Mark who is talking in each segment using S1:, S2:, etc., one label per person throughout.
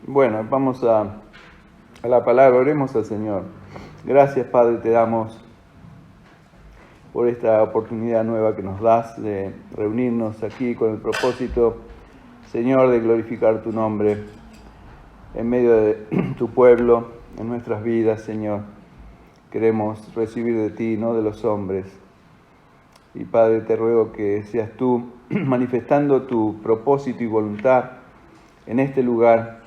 S1: Bueno, vamos a la palabra, oremos al Señor. Gracias, Padre, te damos por esta oportunidad nueva que nos das de reunirnos aquí con el propósito, Señor, de glorificar tu nombre en medio de tu pueblo, en nuestras vidas, Señor. Queremos recibir de ti, no de los hombres. Y Padre, te ruego que seas tú manifestando tu propósito y voluntad en este lugar,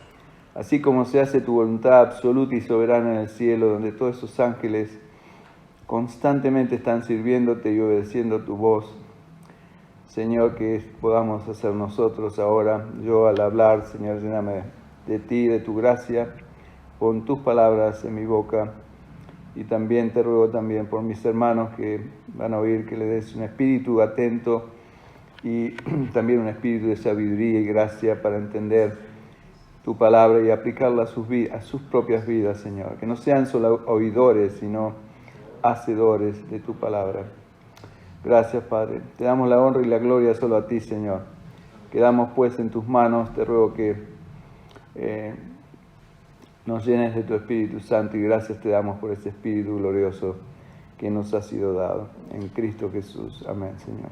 S1: así como se hace tu voluntad absoluta y soberana en el cielo, donde todos esos ángeles constantemente están sirviéndote y obedeciendo tu voz. Señor, que podamos hacer nosotros ahora. Yo al hablar, Señor, lléname de ti, de tu gracia, pon tus palabras en mi boca. Y también te ruego también por mis hermanos que van a oír, que le des un espíritu atento y también un espíritu de sabiduría y gracia para entender tu palabra y aplicarla a sus propias vidas, Señor. Que no sean solo oidores, sino hacedores de tu palabra. Gracias, Padre. Te damos la honra y la gloria solo a ti, Señor. Quedamos pues en tus manos. Te ruego que nos llenes de tu Espíritu Santo y gracias te damos por ese Espíritu glorioso que nos ha sido dado. En Cristo Jesús. Amén, Señor.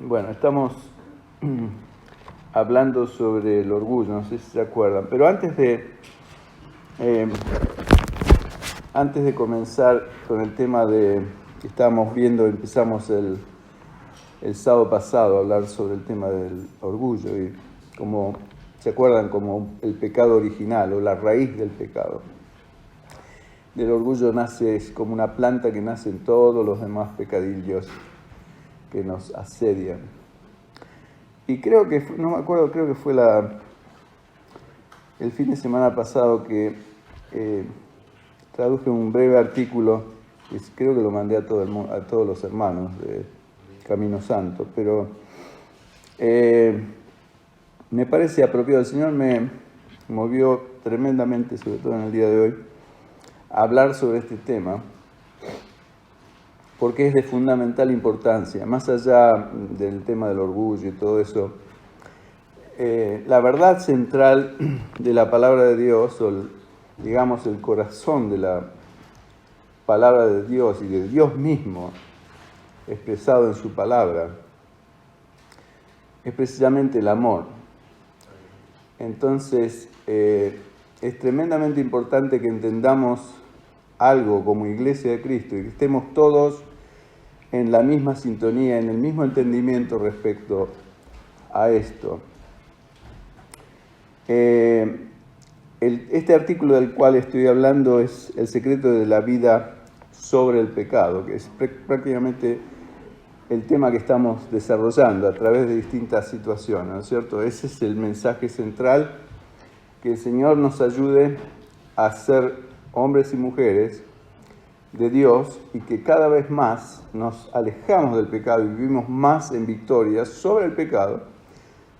S1: Bueno, estamos hablando sobre el orgullo, no sé si se acuerdan, pero antes de comenzar con el tema que estábamos viendo, empezamos el sábado pasado a hablar sobre el tema del orgullo y como se acuerdan como el pecado original o la raíz del pecado. Del orgullo es como una planta que nace en todos los demás pecadillos que nos asedian. Y creo que fue el fin de semana pasado que traduje un breve artículo, que creo que lo mandé a todos los hermanos de Camino Santo, pero me parece apropiado. El Señor me movió tremendamente, sobre todo en el día de hoy, a hablar sobre este tema, porque es de fundamental importancia, más allá del tema del orgullo y todo eso. La verdad central de la palabra de Dios, o digamos el corazón de la palabra de Dios y de Dios mismo, expresado en su palabra, es precisamente el amor. Entonces, es tremendamente importante que entendamos algo como Iglesia de Cristo y que estemos todos en la misma sintonía, en el mismo entendimiento respecto a esto. Este artículo del cual estoy hablando es El secreto de la vida sobre el pecado, que es prácticamente el tema que estamos desarrollando a través de distintas situaciones, ¿no es cierto? Ese es el mensaje central, que el Señor nos ayude a ser hombres y mujeres de Dios y que cada vez más nos alejamos del pecado y vivimos más en victoria sobre el pecado,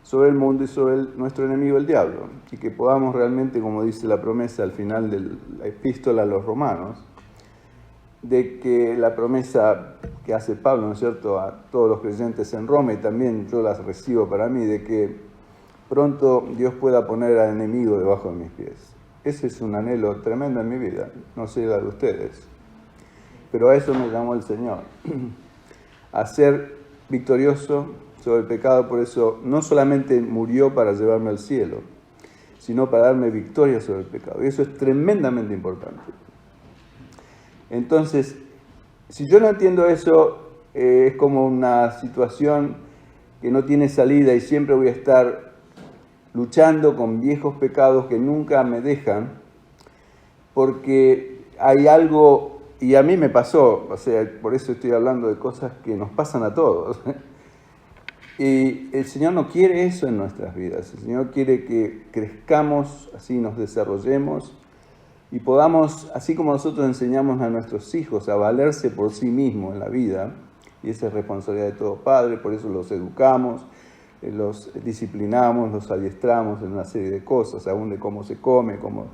S1: sobre el mundo y sobre nuestro enemigo el diablo, y que podamos realmente, como dice la promesa al final de la epístola a los romanos, de que la promesa que hace Pablo, ¿no es cierto?, a todos los creyentes en Roma, y también yo las recibo para mí, de que pronto Dios pueda poner al enemigo debajo de mis pies. Ese es un anhelo tremendo en mi vida, no sé la de ustedes, pero a eso me llamó el Señor, a ser victorioso sobre el pecado. Por eso no solamente murió para llevarme al cielo, sino para darme victoria sobre el pecado, y eso es tremendamente importante. Entonces, si yo no entiendo eso, es como una situación que no tiene salida y siempre voy a estar luchando con viejos pecados que nunca me dejan, porque hay algo, y a mí me pasó, o sea, por eso estoy hablando de cosas que nos pasan a todos. Y el Señor no quiere eso en nuestras vidas. El Señor quiere que crezcamos, así nos desarrollemos, y podamos, así como nosotros enseñamos a nuestros hijos a valerse por sí mismos en la vida, y esa es responsabilidad de todo padre, por eso los educamos, los disciplinamos, los adiestramos en una serie de cosas, aún de cómo se come, cómo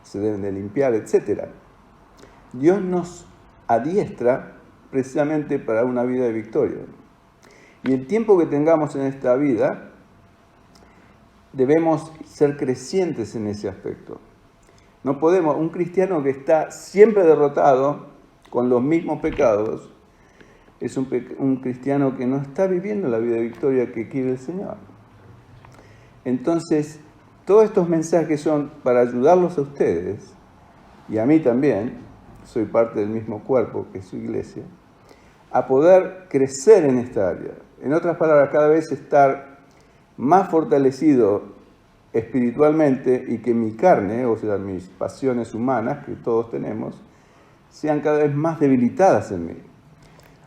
S1: se deben de limpiar, etc. Dios nos adiestra precisamente para una vida de victoria. Y el tiempo que tengamos en esta vida debemos ser crecientes en ese aspecto. No podemos, un cristiano que está siempre derrotado con los mismos pecados, es un cristiano que no está viviendo la vida de victoria que quiere el Señor. Entonces, todos estos mensajes son para ayudarlos a ustedes, y a mí también, soy parte del mismo cuerpo que es su iglesia, a poder crecer en esta área. En otras palabras, cada vez estar más fortalecido espiritualmente y que mi carne, o sea, mis pasiones humanas que todos tenemos, sean cada vez más debilitadas en mí.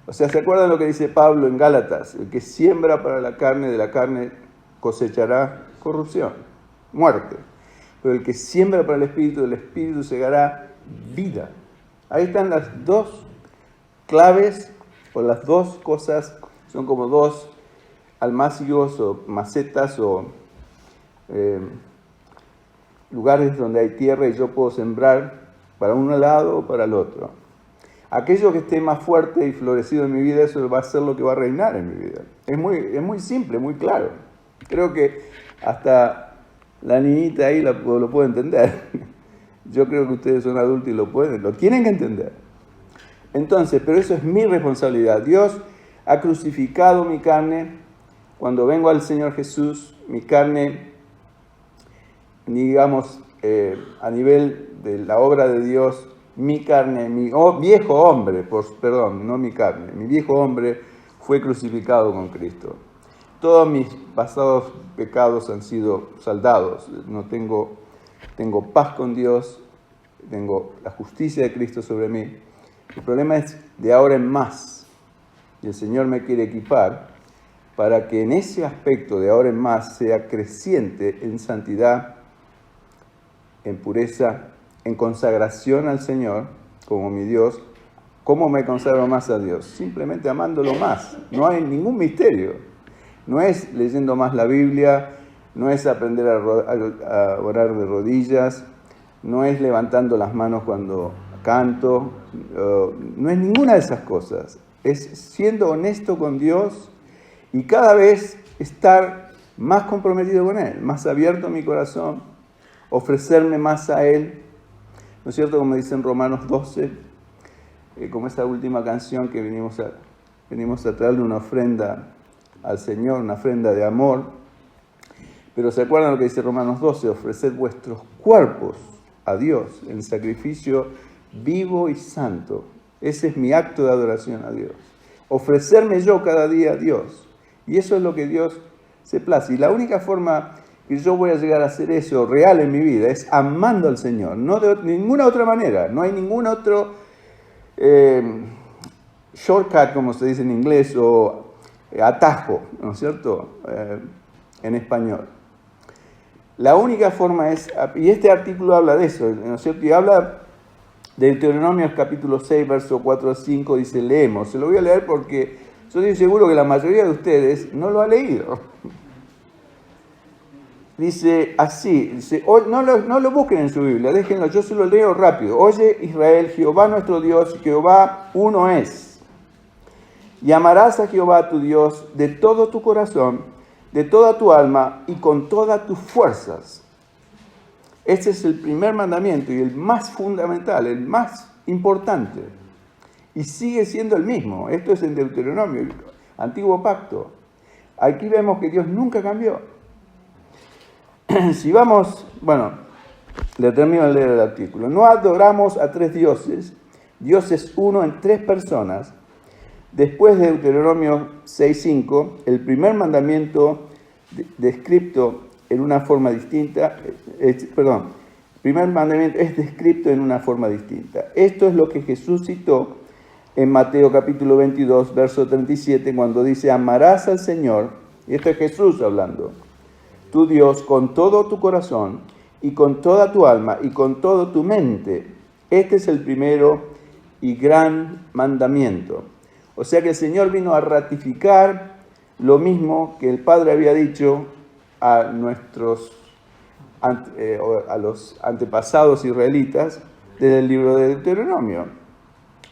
S1: O sea, ¿se acuerdan lo que dice Pablo en Gálatas? El que siembra para la carne, de la carne cosechará corrupción, muerte. Pero el que siembra para el espíritu, del espíritu segará vida. Ahí están las dos claves, o las dos cosas, son como dos almácigos o macetas o lugares donde hay tierra y yo puedo sembrar para un lado o para el otro. Aquello que esté más fuerte y florecido en mi vida, eso va a ser lo que va a reinar en mi vida. Es muy simple, muy claro. Creo que hasta la niñita ahí lo puede entender. Yo creo que ustedes son adultos y lo tienen que entender. Entonces, pero eso es mi responsabilidad. Dios ha crucificado mi carne. Cuando vengo al Señor Jesús, mi carne, digamos, a nivel de la obra de Dios, mi carne, mi viejo hombre, no mi carne, mi viejo hombre fue crucificado con Cristo. Todos mis pasados pecados han sido saldados. Tengo paz con Dios, tengo la justicia de Cristo sobre mí. El problema es de ahora en más. Y el Señor me quiere equipar para que en ese aspecto de ahora en más sea creciente en santidad, en pureza, en consagración al Señor como mi Dios. ¿Cómo me consagro más a Dios? Simplemente amándolo más. No hay ningún misterio. No es leyendo más la Biblia, no es aprender a orar de rodillas, no es levantando las manos cuando canto, no es ninguna de esas cosas. Es siendo honesto con Dios y cada vez estar más comprometido con Él, más abierto mi corazón, ofrecerme más a Él. ¿No es cierto? Como dice en Romanos 12, como esta última canción que venimos a traerle una ofrenda al Señor, una ofrenda de amor. Pero ¿se acuerdan lo que dice Romanos 12? Ofreced vuestros cuerpos a Dios en sacrificio vivo y santo. Ese es mi acto de adoración a Dios. Ofrecerme yo cada día a Dios. Y eso es lo que Dios se place. Y la única forma que yo voy a llegar a hacer eso real en mi vida es amando al Señor. No de ninguna otra manera. No hay ningún otro shortcut, como se dice en inglés, o atajo, ¿no es cierto? En español. La única forma es, y este artículo habla de eso, ¿no es cierto? Y habla de Deuteronomio capítulo 6, verso 4 a 5, dice, leemos. Se lo voy a leer porque yo estoy seguro que la mayoría de ustedes no lo ha leído. Dice así, no lo busquen en su Biblia, déjenlo, yo se lo leo rápido. Oye Israel, Jehová nuestro Dios, Jehová uno es. Y amarás a Jehová tu Dios de todo tu corazón, de toda tu alma y con todas tus fuerzas. Este es el primer mandamiento y el más fundamental, el más importante. Y sigue siendo el mismo. Esto es en Deuteronomio, el antiguo pacto. Aquí vemos que Dios nunca cambió. Si vamos, le termino de leer el artículo. No adoramos a tres dioses. Dios es uno en tres personas. Después de Deuteronomio 6.5, el primer mandamiento descrito en una forma distinta, el primer mandamiento es descrito en una forma distinta. Esto es lo que Jesús citó en Mateo capítulo 22, verso 37, cuando dice, amarás al Señor, y esto es Jesús hablando, tu Dios con todo tu corazón y con toda tu alma y con toda tu mente. Este es el primero y gran mandamiento. O sea que el Señor vino a ratificar lo mismo que el Padre había dicho a los antepasados israelitas desde el libro de Deuteronomio.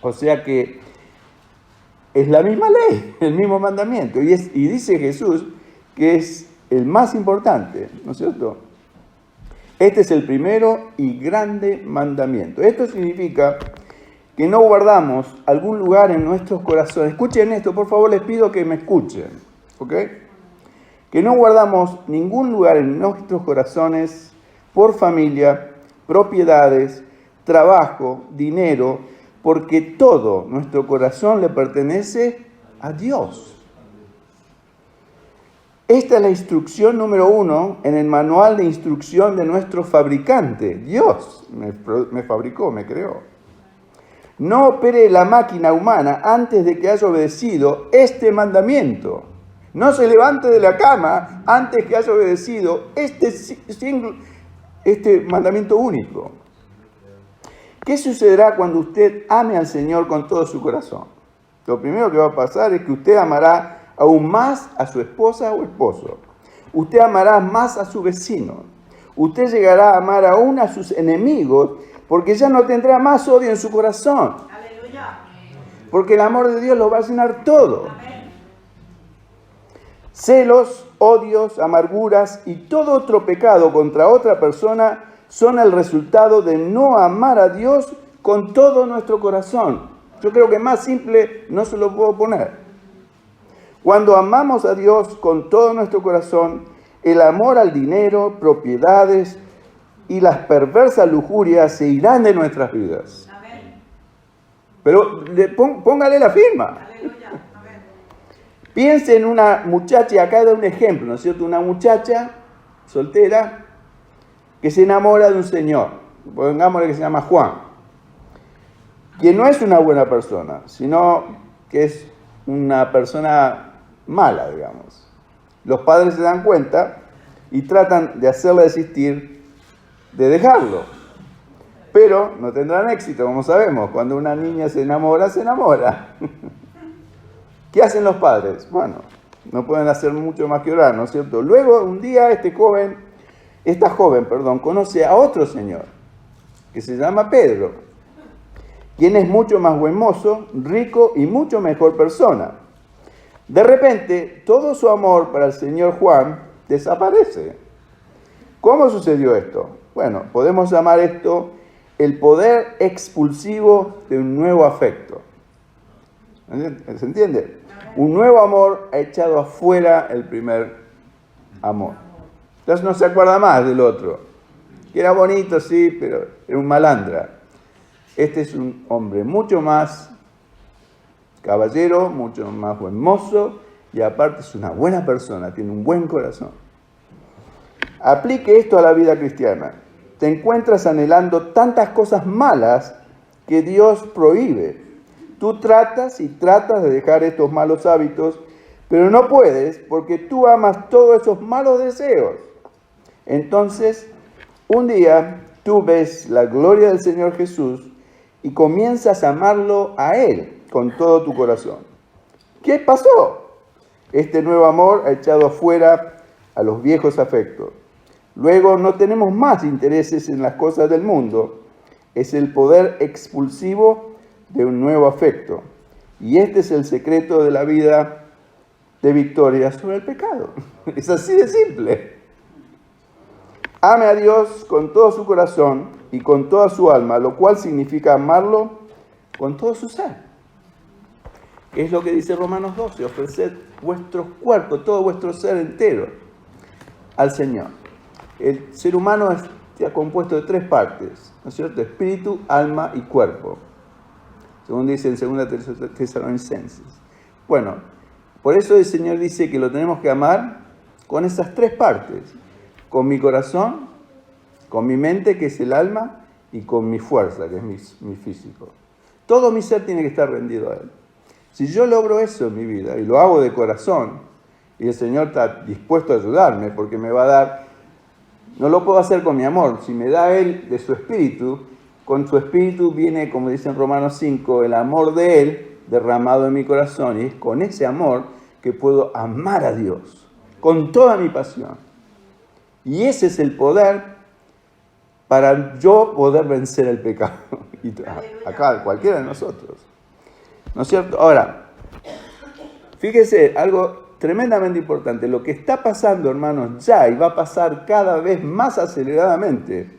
S1: O sea que es la misma ley, el mismo mandamiento. Y dice Jesús que es el más importante, ¿no es cierto? Este es el primero y grande mandamiento. Esto significa que no guardamos algún lugar en nuestros corazones. Escuchen esto, por favor, les pido que me escuchen, ¿ok? Que no guardamos ningún lugar en nuestros corazones por familia, propiedades, trabajo, dinero, porque todo nuestro corazón le pertenece a Dios. Esta es la instrucción número 1 en el manual de instrucción de nuestro fabricante. Dios me fabricó, me creó. No opere la máquina humana antes de que haya obedecido este mandamiento. No se levante de la cama antes que haya obedecido este mandamiento único. ¿Qué sucederá cuando usted ame al Señor con todo su corazón? Lo primero que va a pasar es que usted amará aún más a su esposa o esposo. Usted amará más a su vecino. Usted llegará a amar aún a sus enemigos, porque ya no tendrá más odio en su corazón.
S2: Aleluya.
S1: Porque el amor de Dios lo va a llenar todo.
S2: Amén.
S1: Celos, odios, amarguras y todo otro pecado contra otra persona son el resultado de no amar a Dios con todo nuestro corazón. Yo creo que más simple no se lo puedo poner. Cuando amamos a Dios con todo nuestro corazón, el amor al dinero, propiedades y las perversas lujurias se irán de nuestras vidas.
S2: Amén.
S1: Pero póngale la firma.
S2: Aleluya. Amén.
S1: Piense en una muchacha, y acá da un ejemplo, ¿no es cierto? Una muchacha soltera que se enamora de un señor, pongámosle que se llama Juan, que no es una buena persona, sino que es una persona mala, digamos. Los padres se dan cuenta y tratan de hacerla desistir de dejarlo. Pero no tendrán éxito, como sabemos. Cuando una niña se enamora, se enamora. ¿Qué hacen los padres? Bueno, no pueden hacer mucho más que orar, ¿no es cierto? Luego, un día, esta joven, conoce a otro señor, que se llama Pedro, quien es mucho más buen mozo, rico y mucho mejor persona. De repente, todo su amor para el señor Juan desaparece. ¿Cómo sucedió esto? Bueno, podemos llamar esto el poder expulsivo de un nuevo afecto. ¿Se entiende? Un nuevo amor ha echado afuera el primer amor. Entonces no se acuerda más del otro. Que era bonito, sí, pero era un malandra. Este es un hombre mucho más caballero, mucho más buen mozo, y aparte es una buena persona, tiene un buen corazón. Aplique esto a la vida cristiana. Te encuentras anhelando tantas cosas malas que Dios prohíbe. Tú tratas y tratas de dejar estos malos hábitos, pero no puedes porque tú amas todos esos malos deseos. Entonces, un día tú ves la gloria del Señor Jesús y comienzas a amarlo a Él con todo tu corazón. ¿Qué pasó? Este nuevo amor ha echado afuera a los viejos afectos. Luego no tenemos más intereses en las cosas del mundo. Es el poder expulsivo de un nuevo afecto. Y este es el secreto de la vida de victoria sobre el pecado. Es así de simple. Ame a Dios con todo su corazón y con toda su alma, lo cual significa amarlo con todo su ser. Es lo que dice Romanos 12, ofreced vuestros cuerpos, todo vuestro ser entero al Señor. El ser humano está compuesto de 3 partes, ¿no es cierto? Espíritu, alma y cuerpo, según dice en 2 Tesalonicenses. Bueno, por eso el Señor dice que lo tenemos que amar con esas 3 partes, con mi corazón, con mi mente, que es el alma, y con mi fuerza, que es mi físico. Todo mi ser tiene que estar rendido a Él. Si yo logro eso en mi vida, y lo hago de corazón, y el Señor está dispuesto a ayudarme, porque me va a dar, no lo puedo hacer con mi amor, si me da Él de su espíritu, con su espíritu viene, como dice en Romanos 5, el amor de Él derramado en mi corazón, y es con ese amor que puedo amar a Dios, con toda mi pasión. Y ese es el poder para yo poder vencer el pecado. Y acá, cualquiera de nosotros. ¿No es cierto? Ahora, fíjese, algo tremendamente importante. Lo que está pasando, hermanos, ya y va a pasar cada vez más aceleradamente,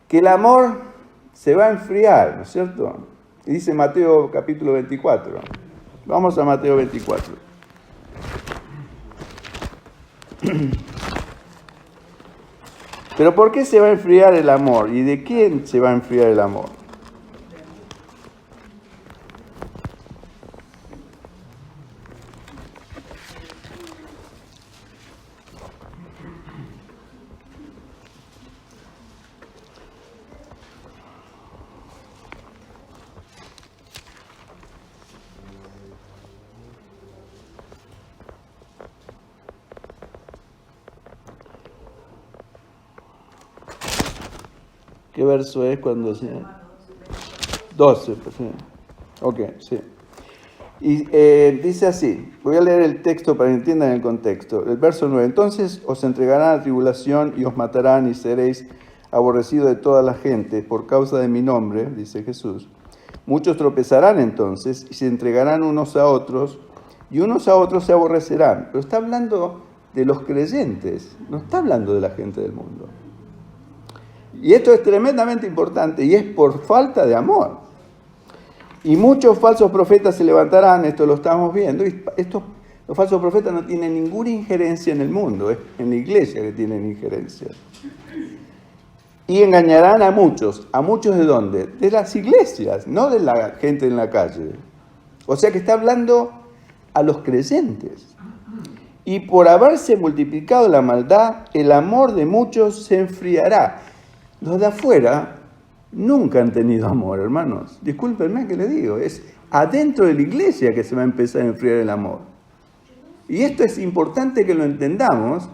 S1: que el amor se va a enfriar, ¿no es cierto? Y dice Mateo capítulo 24. Vamos a Mateo 24. Pero ¿por qué se va a enfriar el amor? ¿Y de quién se va a enfriar el amor? ¿Qué verso es cuando se...? 12, pues, sí. Ok, sí. Y dice así, voy a leer el texto para que entiendan el contexto. El verso 9, entonces os entregarán a tribulación y os matarán y seréis aborrecidos de toda la gente por causa de mi nombre, dice Jesús. Muchos tropezarán entonces y se entregarán unos a otros y unos a otros se aborrecerán. Pero está hablando de los creyentes, no está hablando de la gente del mundo. Y esto es tremendamente importante y es por falta de amor. Y muchos falsos profetas se levantarán, esto lo estamos viendo, y los falsos profetas no tienen ninguna injerencia en el mundo, es en la iglesia que tienen injerencia. Y engañarán a muchos ¿de dónde? De las iglesias, no de la gente en la calle. O sea que está hablando a los creyentes. Y por haberse multiplicado la maldad, el amor de muchos se enfriará. Los de afuera nunca han tenido amor, hermanos. Discúlpenme que les digo, es adentro de la iglesia que se va a empezar a enfriar el amor. Y esto es importante que lo entendamos,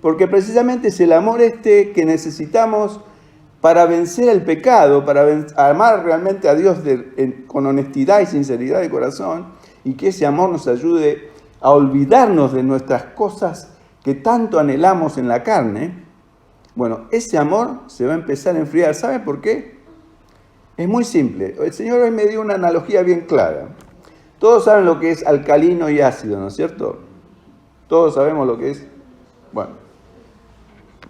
S1: porque precisamente es el amor que necesitamos para vencer el pecado, para amar realmente a Dios con honestidad y sinceridad de corazón, y que ese amor nos ayude a olvidarnos de nuestras cosas que tanto anhelamos en la carne. Bueno, ese amor se va a empezar a enfriar. ¿Sabe por qué? Es muy simple. El Señor hoy me dio una analogía bien clara. Todos saben lo que es alcalino y ácido, ¿no es cierto? Todos sabemos lo que es. Bueno,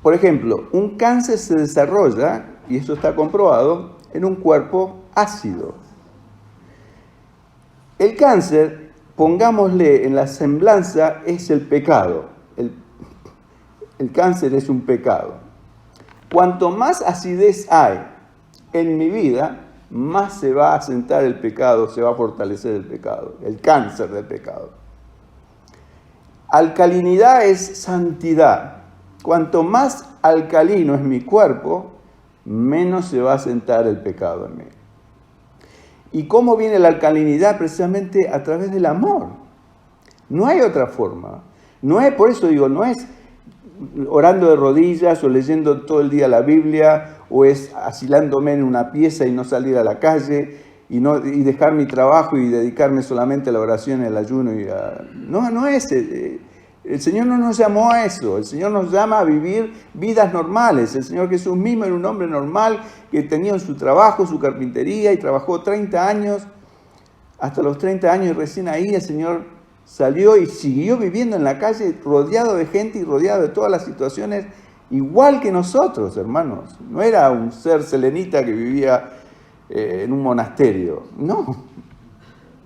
S1: por ejemplo, un cáncer se desarrolla, y eso está comprobado, en un cuerpo ácido. El cáncer, pongámosle en la semblanza, es el pecado. El cáncer es un pecado. Cuanto más acidez hay en mi vida, más se va a asentar el pecado, se va a fortalecer el pecado, el cáncer del pecado. Alcalinidad es santidad. Cuanto más alcalino es mi cuerpo, menos se va a asentar el pecado en mí. ¿Y cómo viene la alcalinidad? Precisamente a través del amor. No hay otra forma. No es, por eso digo, no es orando de rodillas o leyendo todo el día la Biblia, o es asilándome en una pieza y no salir a la calle y dejar mi trabajo y dedicarme solamente a la oración y al ayuno. No es. El Señor no nos llamó a eso. El Señor nos llama a vivir vidas normales. El Señor Jesús mismo era un hombre normal que tenía su trabajo, su carpintería, y trabajó 30 años, hasta los 30 años, y recién ahí el Señor salió y siguió viviendo en la calle, rodeado de gente y rodeado de todas las situaciones, igual que nosotros, hermanos. No era un ser selenita que vivía en un monasterio, no.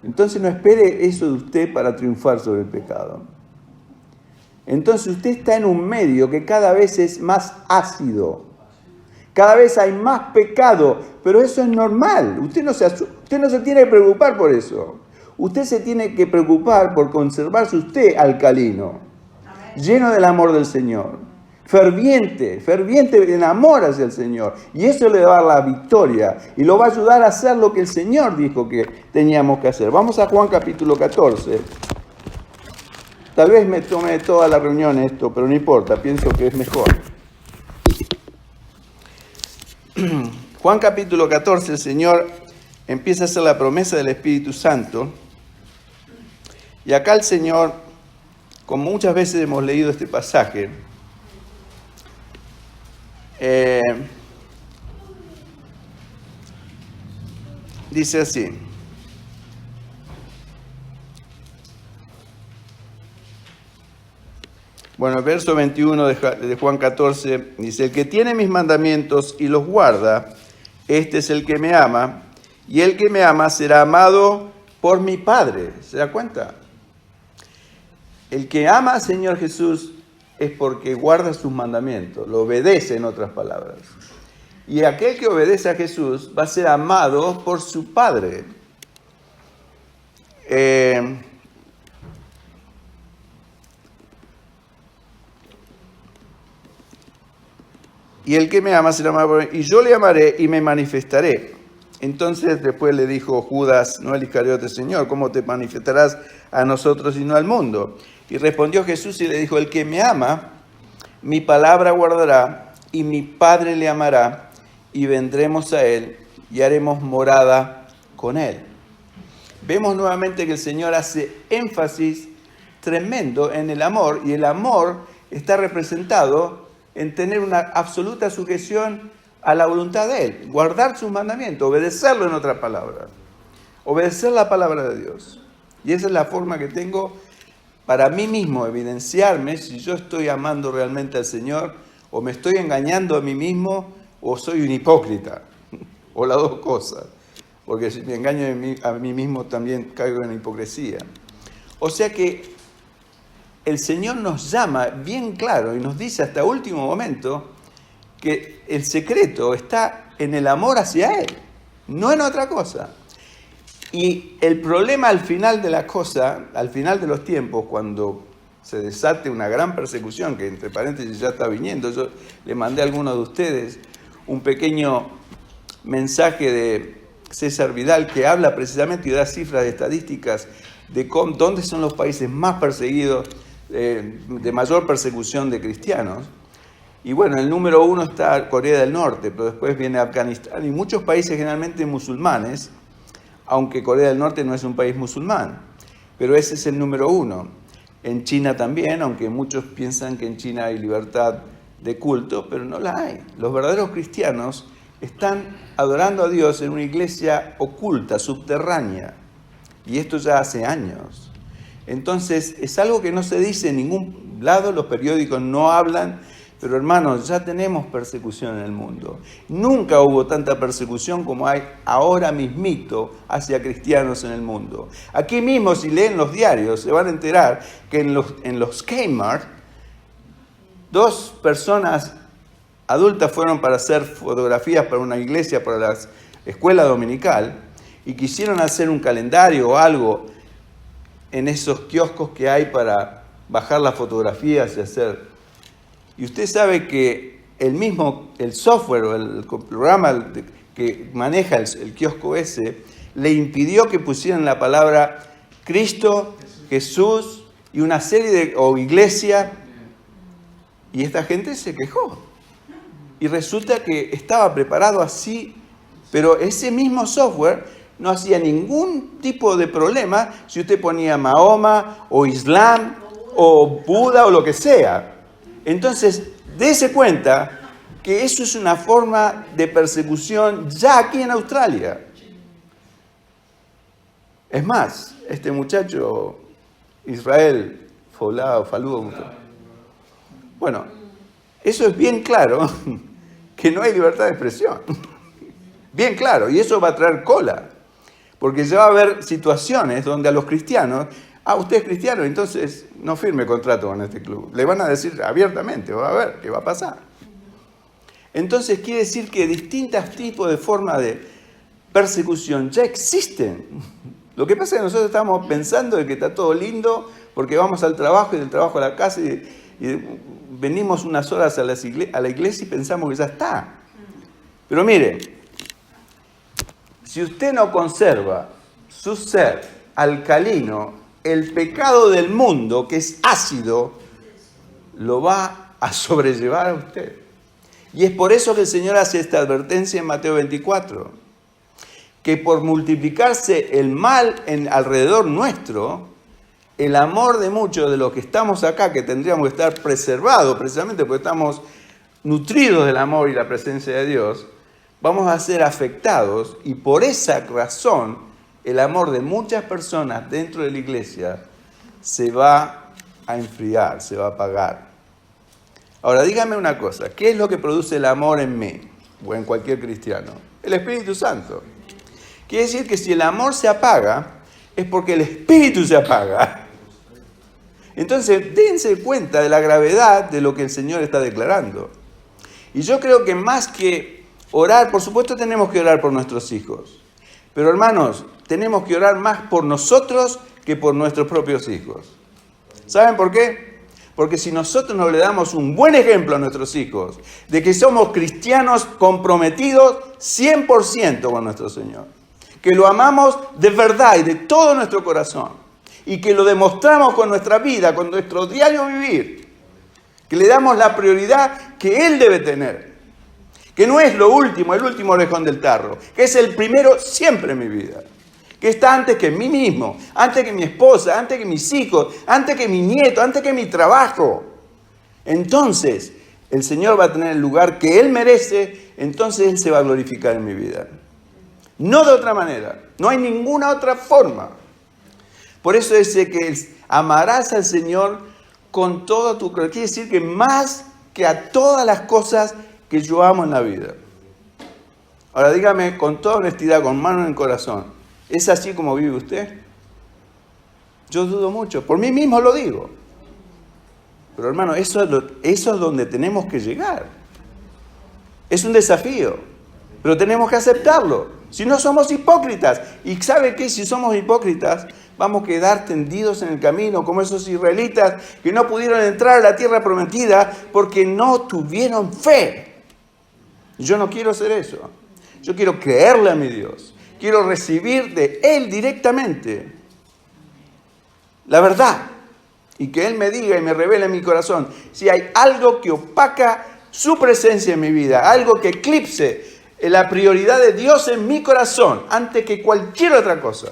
S1: Entonces no espere eso de usted para triunfar sobre el pecado. Entonces usted está en un medio que cada vez es más ácido, cada vez hay más pecado, pero eso es normal. Usted no se tiene que preocupar por eso. Usted se tiene que preocupar por conservarse usted alcalino, lleno del amor del Señor, ferviente en amor hacia el Señor. Y eso le va a dar la victoria y lo va a ayudar a hacer lo que el Señor dijo que teníamos que hacer. Vamos a Juan capítulo 14. Tal vez me tome toda la reunión esto, pero no importa, pienso que es mejor. Juan capítulo 14, el Señor empieza a hacer la promesa del Espíritu Santo. Y acá el Señor, como muchas veces hemos leído este pasaje, dice así: Bueno, el verso 21 de Juan 14 dice, el que tiene mis mandamientos y los guarda, este es el que me ama, y el que me ama será amado por mi Padre. ¿Se da cuenta? El que ama al Señor Jesús es porque guarda sus mandamientos, lo obedece en otras palabras. Y aquel que obedece a Jesús va a ser amado por su Padre. Y el que me ama será amado por mí, y yo le amaré y me manifestaré. Entonces después le dijo Judas, no el Iscariote, Señor, ¿cómo te manifestarás a nosotros y no al mundo? Y respondió Jesús y le dijo, el que me ama, mi palabra guardará, y mi Padre le amará, y vendremos a él, y haremos morada con él. Vemos nuevamente que el Señor hace énfasis tremendo en el amor, y el amor está representado en tener una absoluta sujeción a la voluntad de Él, guardar sus mandamientos, obedecerlo en otras palabras, obedecer la palabra de Dios. Y esa es la forma que tengo para mí mismo evidenciarme si yo estoy amando realmente al Señor, o me estoy engañando a mí mismo, o soy un hipócrita, o las dos cosas, porque si me engaño a mí mismo también caigo en hipocresía. O sea que el Señor nos llama bien claro y nos dice hasta último momento que el secreto está en el amor hacia Él, no en otra cosa. Y el problema al final de la cosa, al final de los tiempos, cuando se desate una gran persecución, que entre paréntesis ya está viniendo, yo le mandé a algunos de ustedes un pequeño mensaje de César Vidal que habla precisamente y da cifras de estadísticas de dónde son los países más perseguidos, de mayor persecución de cristianos. Y bueno, el número 1 está Corea del Norte, pero después viene Afganistán y muchos países generalmente musulmanes, aunque Corea del Norte no es un país musulmán, pero ese es el número 1. En China también, aunque muchos piensan que en China hay libertad de culto, pero no la hay. Los verdaderos cristianos están adorando a Dios en una iglesia oculta, subterránea, y esto ya hace años. Entonces, es algo que no se dice en ningún lado, los periódicos no hablan, pero hermanos, ya tenemos persecución en el mundo. Nunca hubo tanta persecución como hay ahora mismito hacia cristianos en el mundo. Aquí mismo, si leen los diarios, se van a enterar que en los Kmart, 2 personas adultas fueron para hacer fotografías para una iglesia, para la escuela dominical, y quisieron hacer un calendario o algo en esos kioscos que hay para bajar las fotografías y hacer. Y usted sabe que el software o el programa que maneja el kiosco ese, le impidió que pusieran la palabra Cristo, Jesús y una serie o iglesia, y esta gente se quejó. Y resulta que estaba preparado así, pero ese mismo software no hacía ningún tipo de problema si usted ponía Mahoma o Islam o Buda o lo que sea. Entonces, dése cuenta que eso es una forma de persecución ya aquí en Australia. Es más, este muchacho, Israel Falú, bueno, eso es bien claro, que no hay libertad de expresión. Bien claro, y eso va a traer cola, porque ya va a haber situaciones donde a los cristianos, usted es cristiano, entonces no firme contrato con este club. Le van a decir abiertamente, va a ver qué va a pasar. Entonces quiere decir que distintos tipos de formas de persecución ya existen. Lo que pasa es que nosotros estamos pensando de que está todo lindo porque vamos al trabajo y del trabajo a la casa y venimos unas horas a la iglesia y pensamos que ya está. Pero mire, si usted no conserva su ser alcalino, el pecado del mundo, que es ácido, lo va a sobrellevar a usted. Y es por eso que el Señor hace esta advertencia en Mateo 24, que por multiplicarse el mal alrededor nuestro, el amor de muchos de los que estamos acá, que tendríamos que estar preservados, precisamente porque estamos nutridos del amor y la presencia de Dios, vamos a ser afectados, y por esa razón el amor de muchas personas dentro de la iglesia se va a enfriar, se va a apagar. Ahora, dígame una cosa. ¿Qué es lo que produce el amor en mí o en cualquier cristiano? El Espíritu Santo. Quiere decir que si el amor se apaga, es porque el Espíritu se apaga. Entonces, dense cuenta de la gravedad de lo que el Señor está declarando. Y yo creo que más que orar, por supuesto tenemos que orar por nuestros hijos. Pero hermanos, tenemos que orar más por nosotros que por nuestros propios hijos. ¿Saben por qué? Porque si nosotros no le damos un buen ejemplo a nuestros hijos de que somos cristianos comprometidos 100% con nuestro Señor, que lo amamos de verdad y de todo nuestro corazón, y que lo demostramos con nuestra vida, con nuestro diario vivir, que le damos la prioridad que Él debe tener, que no es lo último, el último orejón del tarro, que es el primero siempre en mi vida, que está antes que mí mismo, antes que mi esposa, antes que mis hijos, antes que mi nieto, antes que mi trabajo. Entonces, el Señor va a tener el lugar que Él merece, entonces Él se va a glorificar en mi vida. No de otra manera, no hay ninguna otra forma. Por eso dice que amarás al Señor con todo tu corazón. Quiere decir que más que a todas las cosas que yo amo en la vida. Ahora dígame con toda honestidad, con mano en el corazón, ¿es así como vive usted? Yo dudo mucho, por mí mismo lo digo. Pero hermano, eso es donde tenemos que llegar. Es un desafío, pero tenemos que aceptarlo. Si no somos hipócritas, y ¿sabe qué? Si somos hipócritas, vamos a quedar tendidos en el camino, como esos israelitas que no pudieron entrar a la tierra prometida porque no tuvieron fe. Yo no quiero hacer eso. Yo quiero creerle a mi Dios. Quiero recibir de Él directamente la verdad. Y que Él me diga y me revele en mi corazón si hay algo que opaca su presencia en mi vida, algo que eclipse la prioridad de Dios en mi corazón antes que cualquier otra cosa.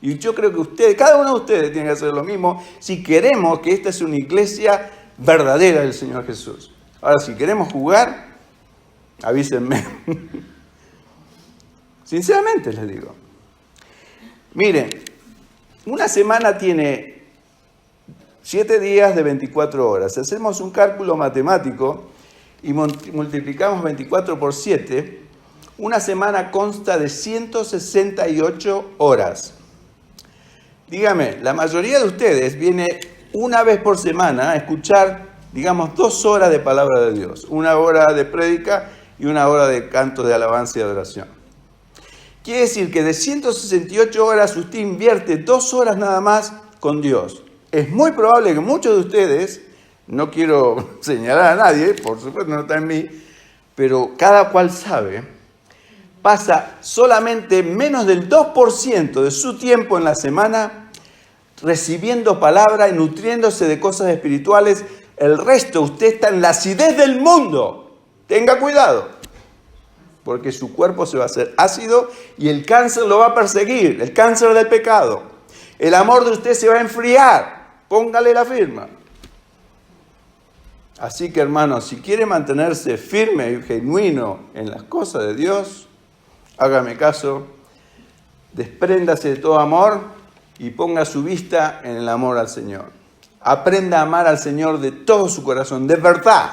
S1: Y yo creo que ustedes, cada uno de ustedes tiene que hacer lo mismo si queremos que esta sea una iglesia verdadera del Señor Jesús. Ahora, si queremos jugar, avísenme. Sinceramente les digo. Miren, una semana tiene 7 días de 24 horas. Si hacemos un cálculo matemático y multiplicamos 24 por 7, una semana consta de 168 horas. Dígame, la mayoría de ustedes viene una vez por semana a escuchar, digamos, 2 horas de palabra de Dios. 1 hora de prédica y 1 hora de canto de alabanza y adoración. Quiere decir que de 168 horas usted invierte 2 horas nada más con Dios. Es muy probable que muchos de ustedes, no quiero señalar a nadie, por supuesto no está en mí, pero cada cual sabe, pasa solamente menos del 2% de su tiempo en la semana recibiendo palabra y nutriéndose de cosas espirituales. El resto usted está en la acidez del mundo. Tenga cuidado, porque su cuerpo se va a hacer ácido y el cáncer lo va a perseguir, el cáncer del pecado. El amor de usted se va a enfriar. Póngale la firma. Así que, hermanos, si quiere mantenerse firme y genuino en las cosas de Dios, hágame caso, despréndase de todo amor y ponga su vista en el amor al Señor. Aprenda a amar al Señor de todo su corazón, de verdad,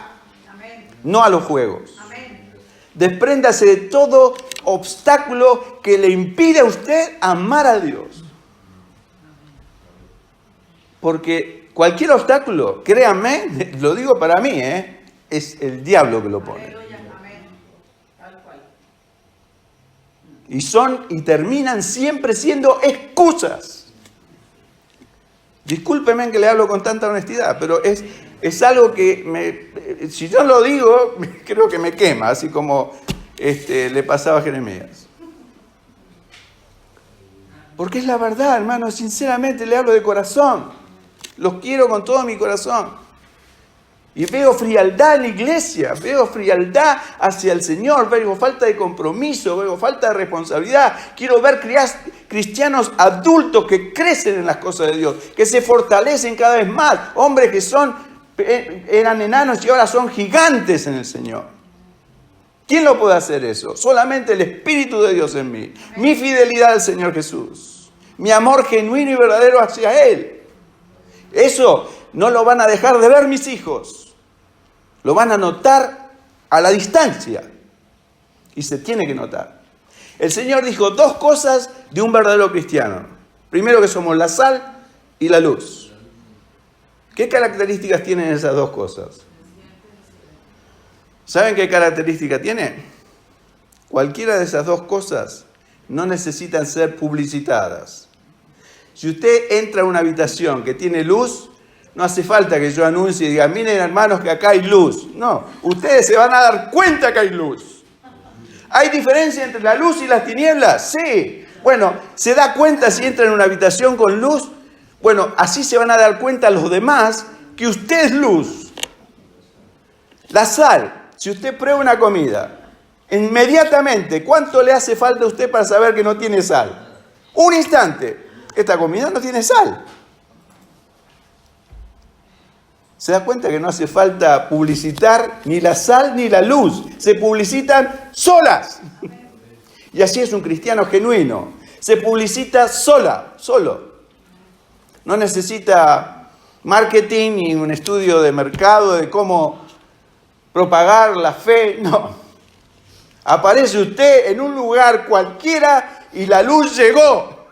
S1: amén, no a los juegos. Amén. Despréndase de todo obstáculo que le impide a usted amar a Dios. Porque cualquier obstáculo, créanme, lo digo para mí, es el diablo que lo pone. Y terminan siempre siendo excusas. Discúlpeme que le hablo con tanta honestidad, pero es algo que, si yo lo digo, creo que me quema, así como le pasaba a Jeremías. Porque es la verdad, hermano, sinceramente le hablo de corazón. Los quiero con todo mi corazón. Y veo frialdad en la iglesia, veo frialdad hacia el Señor, veo falta de compromiso, veo falta de responsabilidad. Quiero ver cristianos adultos que crecen en las cosas de Dios, que se fortalecen cada vez más. Hombres que eran enanos y ahora son gigantes en el Señor. ¿Quién lo puede hacer eso? Solamente el Espíritu de Dios en mí. Mi fidelidad al Señor Jesús. Mi amor genuino y verdadero hacia Él. Eso no lo van a dejar de ver mis hijos. Lo van a notar a la distancia. Y se tiene que notar. El Señor dijo 2 cosas de un verdadero cristiano. Primero, que somos la sal y la luz. ¿Qué características tienen esas 2 cosas? ¿Saben qué característica tiene? Cualquiera de esas 2 cosas no necesitan ser publicitadas. Si usted entra a una habitación que tiene luz, no hace falta que yo anuncie y diga, miren hermanos que acá hay luz. No, ustedes se van a dar cuenta que hay luz. ¿Hay diferencia entre la luz y las tinieblas? Sí. Bueno, ¿se da cuenta si entra en una habitación con luz? Bueno, así se van a dar cuenta los demás que usted es luz. La sal, si usted prueba una comida, inmediatamente, ¿cuánto le hace falta a usted para saber que no tiene sal? Un instante. Esta comida no tiene sal. Se da cuenta que no hace falta publicitar ni la sal ni la luz. Se publicitan solas. Y así es un cristiano genuino. Se publicita solo. No necesita marketing ni un estudio de mercado de cómo propagar la fe. No. Aparece usted en un lugar cualquiera y la luz llegó.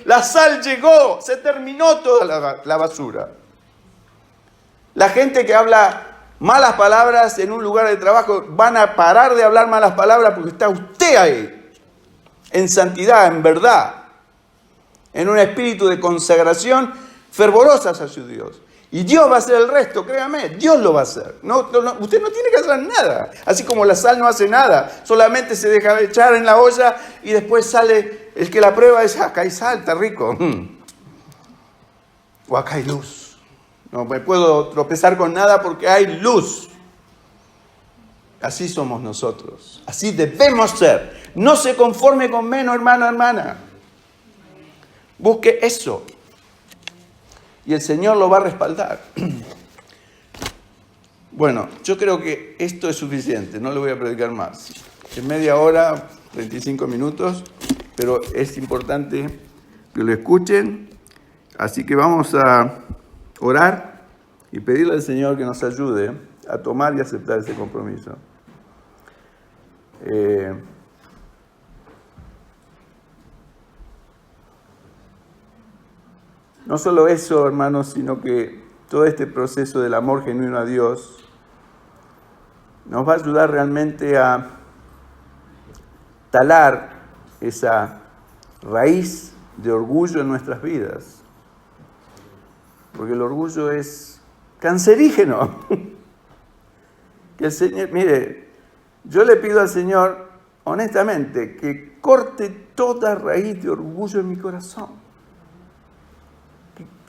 S1: La sal llegó. Se terminó toda la basura. La gente que habla malas palabras en un lugar de trabajo van a parar de hablar malas palabras porque está usted ahí, en santidad, en verdad, en un espíritu de consagración fervorosa hacia su Dios. Y Dios va a hacer el resto, créame, Dios lo va a hacer. Usted no tiene que hacer nada, así como la sal no hace nada, solamente se deja echar en la olla y después sale, el que la prueba dice, acá hay sal, está rico, o acá hay luz. No me puedo tropezar con nada porque hay luz. Así somos nosotros. Así debemos ser. No se conforme con menos, hermano, hermana. Busque eso. Y el Señor lo va a respaldar. Bueno, yo creo que esto es suficiente. No le voy a predicar más. En media hora, 35 minutos. Pero es importante que lo escuchen. Así que vamos a orar y pedirle al Señor que nos ayude a tomar y aceptar ese compromiso. No solo eso, hermanos, sino que todo este proceso del amor genuino a Dios nos va a ayudar realmente a talar esa raíz de orgullo en nuestras vidas. Porque el orgullo es cancerígeno. Que el Señor, mire, yo le pido al Señor, honestamente, que corte toda raíz de orgullo en mi corazón.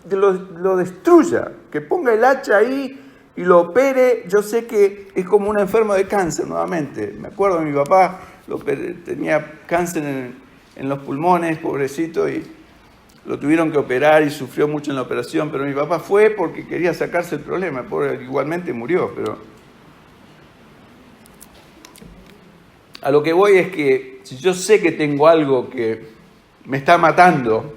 S1: Que lo destruya, que ponga el hacha ahí y lo opere. Yo sé que es como un enfermo de cáncer nuevamente. Me acuerdo de mi papá, tenía cáncer en los pulmones, pobrecito, y lo tuvieron que operar y sufrió mucho en la operación, pero mi papá fue porque quería sacarse el problema. Pobre, igualmente murió, pero a lo que voy es que si yo sé que tengo algo que me está matando,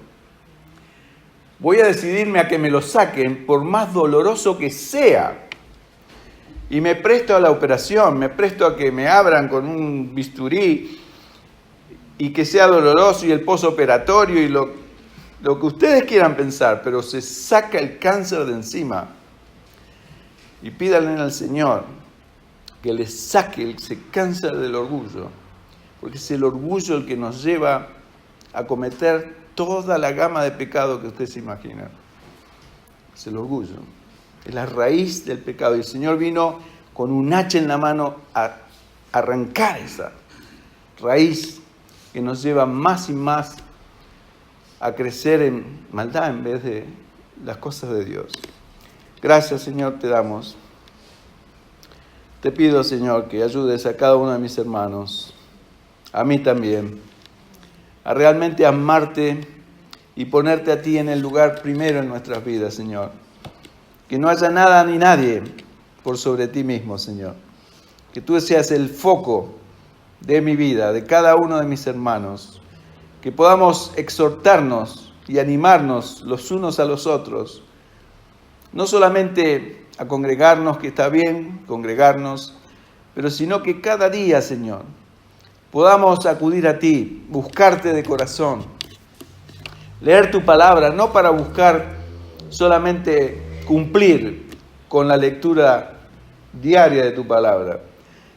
S1: voy a decidirme a que me lo saquen por más doloroso que sea. Y me presto a la operación, me presto a que me abran con un bisturí y que sea doloroso y el posoperatorio y lo que ustedes quieran pensar, pero se saca el cáncer de encima. Y pídanle al Señor que les saque ese cáncer del orgullo, porque es el orgullo el que nos lleva a cometer toda la gama de pecado que ustedes se imaginan. Es el orgullo, es la raíz del pecado. Y el Señor vino con un hacha en la mano a arrancar esa raíz que nos lleva más y más a crecer en maldad en vez de las cosas de Dios. Gracias, Señor, te damos. Te pido, Señor, que ayudes a cada uno de mis hermanos, a mí también, a realmente amarte y ponerte a ti en el lugar primero en nuestras vidas, Señor. Que no haya nada ni nadie por sobre ti mismo, Señor. Que tú seas el foco de mi vida, de cada uno de mis hermanos. Que podamos exhortarnos y animarnos los unos a los otros, no solamente a congregarnos, que está bien congregarnos, pero sino que cada día, Señor, podamos acudir a ti, buscarte de corazón, leer tu palabra, no para buscar solamente cumplir con la lectura diaria de tu palabra,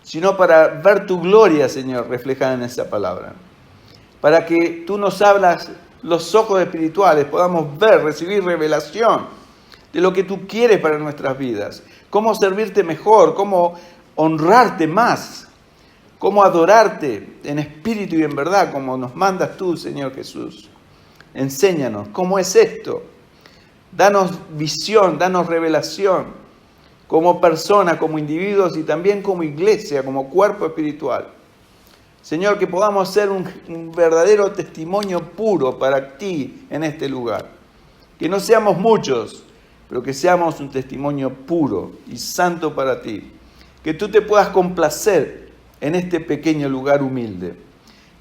S1: sino para ver tu gloria, Señor, reflejada en esa palabra. Para que tú nos hablas los ojos espirituales, podamos ver, recibir revelación de lo que tú quieres para nuestras vidas. Cómo servirte mejor, cómo honrarte más, cómo adorarte en espíritu y en verdad, como nos mandas tú, Señor Jesús. Enséñanos, ¿cómo es esto? Danos visión, danos revelación, como personas, como individuos y también como iglesia, como cuerpo espiritual. Señor, que podamos ser un verdadero testimonio puro para ti en este lugar. Que no seamos muchos, pero que seamos un testimonio puro y santo para ti. Que tú te puedas complacer en este pequeño lugar humilde.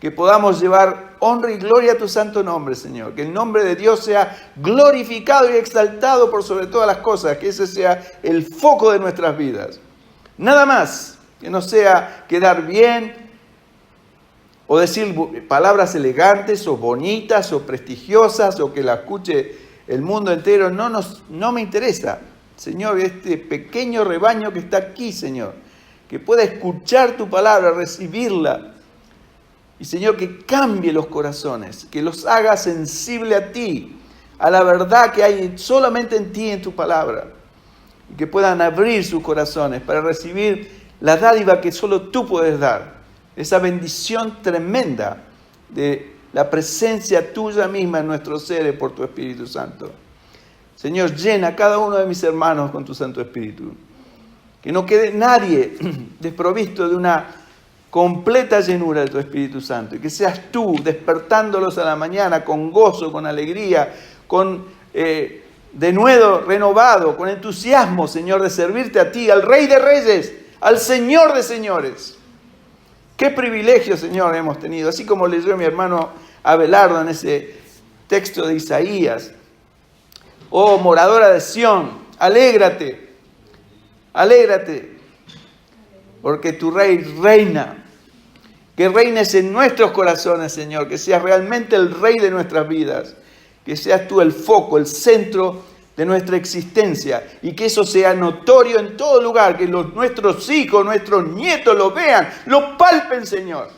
S1: Que podamos llevar honra y gloria a tu santo nombre, Señor. Que el nombre de Dios sea glorificado y exaltado por sobre todas las cosas. Que ese sea el foco de nuestras vidas. Nada más. Que no sea quedar bien o decir palabras elegantes o bonitas o prestigiosas o que la escuche el mundo entero. No me interesa. Señor, este pequeño rebaño que está aquí, Señor. Que pueda escuchar tu palabra, recibirla. Y Señor, que cambie los corazones, que los haga sensible a ti, a la verdad que hay solamente en ti, en tu palabra. Y que puedan abrir sus corazones para recibir la dádiva que solo tú puedes dar. Esa bendición tremenda de la presencia tuya misma en nuestros seres por tu Espíritu Santo. Señor, llena a cada uno de mis hermanos con tu Santo Espíritu. Que no quede nadie desprovisto de una completa llenura de tu Espíritu Santo, y que seas tú despertándolos a la mañana con gozo, con alegría, con denuedo renovado, con entusiasmo, Señor, de servirte a ti, al Rey de Reyes, al Señor de Señores. Qué privilegio, Señor, hemos tenido, así como leyó mi hermano Abelardo en ese texto de Isaías. Oh, moradora de Sión, alégrate, alégrate, porque tu Rey reina. Que reines en nuestros corazones, Señor, que seas realmente el Rey de nuestras vidas, que seas tú el foco, el centro de nuestra existencia, y que eso sea notorio en todo lugar, que nuestros hijos, nuestros nietos lo vean, lo palpen, Señor.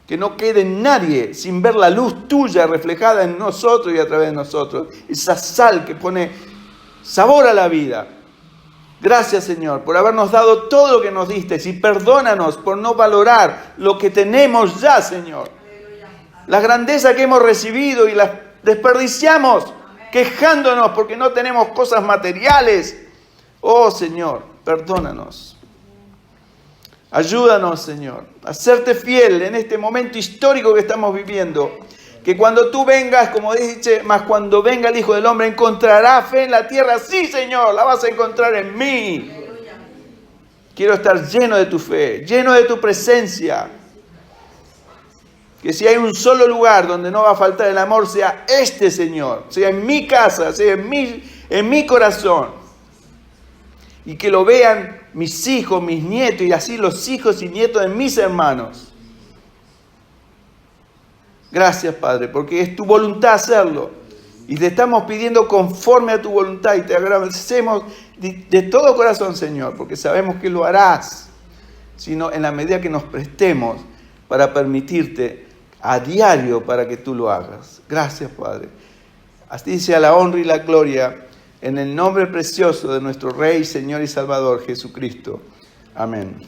S1: Que no quede nadie sin ver la luz tuya reflejada en nosotros y a través de nosotros, esa sal que pone sabor a la vida. Gracias, Señor, por habernos dado todo lo que nos diste, y perdónanos por no valorar lo que tenemos ya, Señor. La grandeza que hemos recibido y las desperdiciamos quejándonos porque no tenemos cosas materiales. Oh, Señor, perdónanos. Ayúdanos, Señor, a serte fiel en este momento histórico que estamos viviendo. Que cuando tú vengas, como dice, más cuando venga el Hijo del Hombre, encontrará fe en la tierra. Sí, Señor, la vas a encontrar en mí. Quiero estar lleno de tu fe, lleno de tu presencia. Que si hay un solo lugar donde no va a faltar el amor, sea este, Señor. Sea en mi casa, sea en mi corazón. Y que lo vean mis hijos, mis nietos y así los hijos y nietos de mis hermanos. Gracias, Padre, porque es tu voluntad hacerlo. Y te estamos pidiendo conforme a tu voluntad y te agradecemos de todo corazón, Señor, porque sabemos que lo harás, sino en la medida que nos prestemos para permitirte a diario para que tú lo hagas. Gracias, Padre. Así sea la honra y la gloria en el nombre precioso de nuestro Rey, Señor y Salvador, Jesucristo. Amén.